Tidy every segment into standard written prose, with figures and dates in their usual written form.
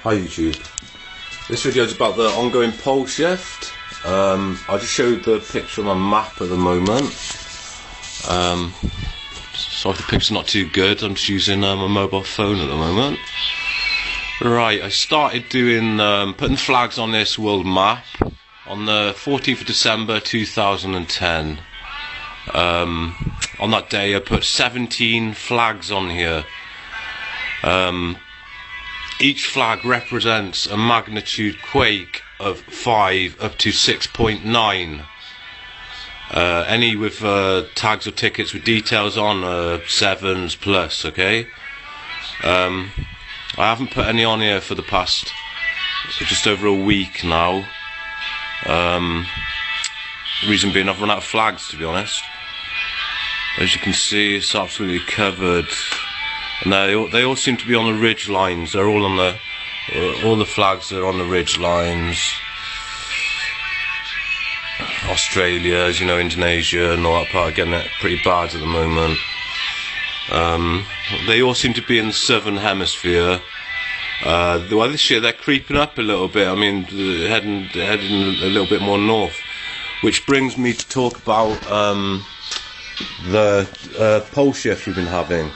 Hi YouTube. This video is about the ongoing pole shift. I just showed the picture on my map at the moment. Sorry if the picture's not too good, I'm just using my mobile phone at the moment. Right, I started doing putting flags on this world map on the 14th of December 2010. On that day I put 17 flags on here. Each flag represents a magnitude quake of 5 up to 6.9. Any with tags or tickets with details on 7s plus, okay? I haven't put any on here for the past just over a week now. Reason being I've run out of flags, to be honest. As you can see, it's absolutely covered. And they all seem to be on the ridge lines. They're all on all the flags are on the ridge lines. Australia, as you know, Indonesia and all that part are getting it pretty bad at the moment. They all seem to be in the southern hemisphere. Well, this year they're creeping up a little bit. I mean, heading a little bit more north. Which brings me to talk about the pole shift we've been having.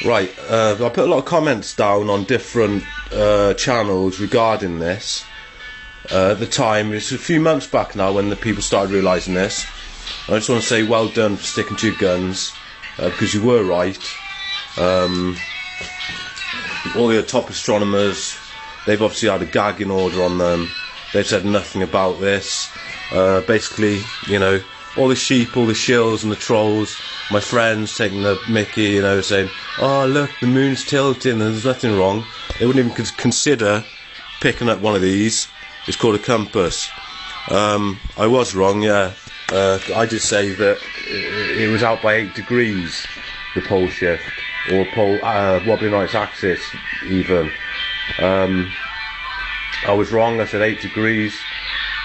Right, I put a lot of comments down on different channels regarding this. At the time, it's a few months back now when the people started realising this. I just want to say well done for sticking to your guns, because you were right. All the top astronomers, they've obviously had a gagging order on them. They've said nothing about this. Basically, you know, all the sheep, all the shills and the trolls, my friends taking the mickey, you know, saying, oh look, the moon's tilting, there's nothing wrong. They wouldn't even consider picking up one of these. It's called a compass. I was wrong, yeah. I did say that it was out by 8 degrees, the pole shift, or pole wobbling on its axis even. I was wrong, I said 8 degrees.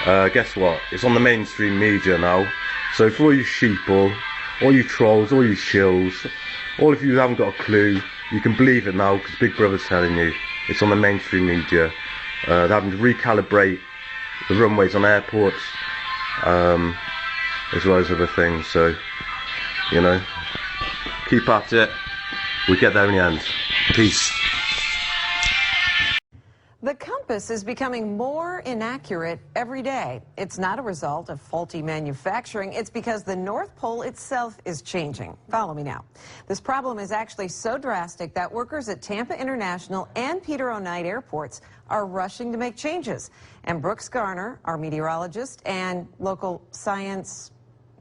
Guess what? It's on the mainstream media now. So for all you sheeple, all you trolls, all you shills, all of you who haven't got a clue, you can believe it now because Big Brother's telling you. It's on the mainstream media. They're having to recalibrate the runways on airports, as well as other things. So, you know, keep at it. We get there in the end. Peace. The compass is becoming more inaccurate every day. It's not a result of faulty manufacturing. It's because the North Pole itself is changing. Follow me now. This problem is actually so drastic that workers at Tampa International and Peter O. Knight airports are rushing to make changes. And Brooks Garner, our meteorologist and local science,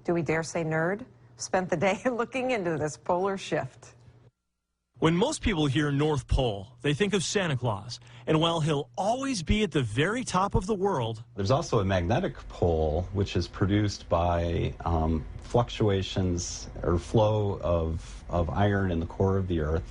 do we dare say nerd, spent the day looking into this polar shift. When most people hear North Pole, they think of Santa Claus. And while he'll always be at the very top of the world, there's also a magnetic pole, which is produced by fluctuations or flow of iron in the core of the Earth.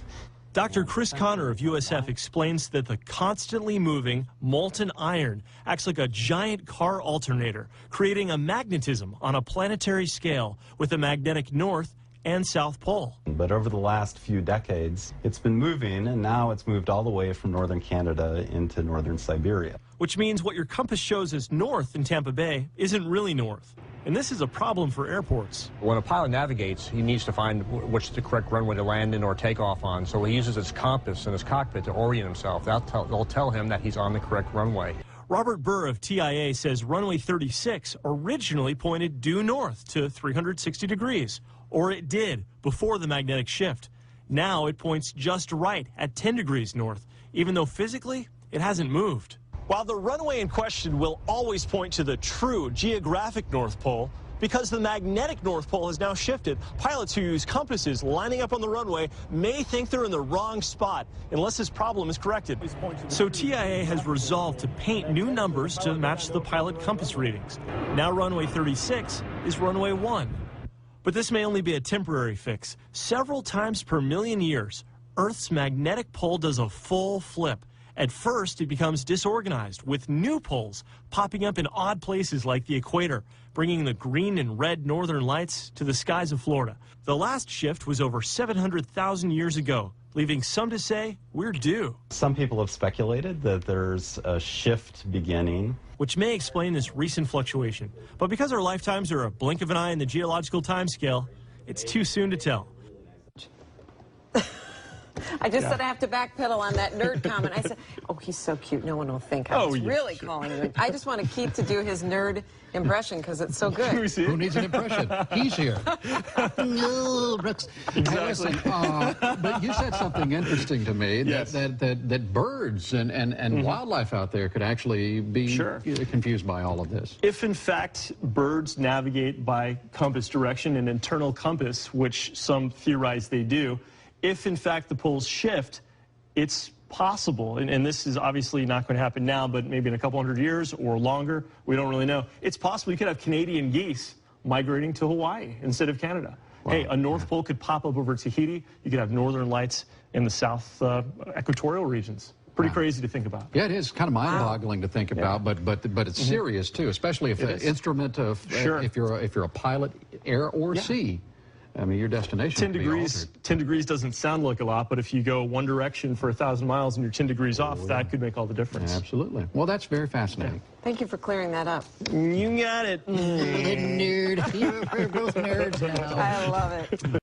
Dr. Chris Connor of USF explains that the constantly moving molten iron acts like a giant car alternator, creating a magnetism on a planetary scale with a magnetic north and South Pole. But over the last few decades, it's been moving, and now it's moved all the way from northern Canada into northern Siberia. Which means what your compass shows as north in Tampa Bay isn't really north. And this is a problem for airports. When a pilot navigates, he needs to find what's the correct runway to land in or take off on. So he uses his compass in his cockpit to orient himself. They'll tell him that he's on the correct runway. Robert Burr of TIA says runway 36 originally pointed due north to 360 degrees. Or it did before the magnetic shift. Now it points just right at 10 degrees north, even though physically it hasn't moved. While the runway in question will always point to the true geographic North Pole, because the magnetic North Pole has now shifted, pilots who use compasses lining up on the runway may think they're in the wrong spot unless this problem is corrected. So TIA has resolved to paint new numbers to match the pilot compass readings. Now runway 36 is runway 1. But this may only be a temporary fix. Several times per million years, Earth's magnetic pole does a full flip. At first, it becomes disorganized, with new poles popping up in odd places like the equator, bringing the green and red northern lights to the skies of Florida. The last shift was over 700,000 years ago. leaving some to say we're due. Some people have speculated that there's a shift beginning, which may explain this recent fluctuation. But because our lifetimes are a blink of an eye in the geological timescale, it's too soon to tell. I just said I have to backpedal on that nerd comment. I said, oh, he's so cute. No one will think I was really calling you. I just want Keith to do his nerd impression because it's so good. Who needs an impression? He's here. No, Brooks. Exactly. Hey, listen, but you said something interesting to me, that birds and wildlife out there could actually be confused by all of this. If, in fact, birds navigate by compass direction, an internal compass, which some theorize they do, if, in fact, the poles shift, it's possible, and this is obviously not going to happen now, but maybe in a couple hundred years or longer, we don't really know. It's possible you could have Canadian geese migrating to Hawaii instead of Canada. Wow. Hey, a North Pole could pop up over Tahiti. You could have northern lights in the south equatorial regions. Pretty crazy to think about. Yeah, it is kind of mind-boggling to think about, but it's serious too, especially if the instrument of if you're a pilot, air or sea. I mean, your destination 10 degrees. 10 degrees doesn't sound like a lot, but if you go one direction for 1,000 miles and you're 10 degrees off, that could make all the difference. Absolutely. Well, that's very fascinating. Thank you for clearing that up. You got it. Nerd. We're both nerds now. I love it.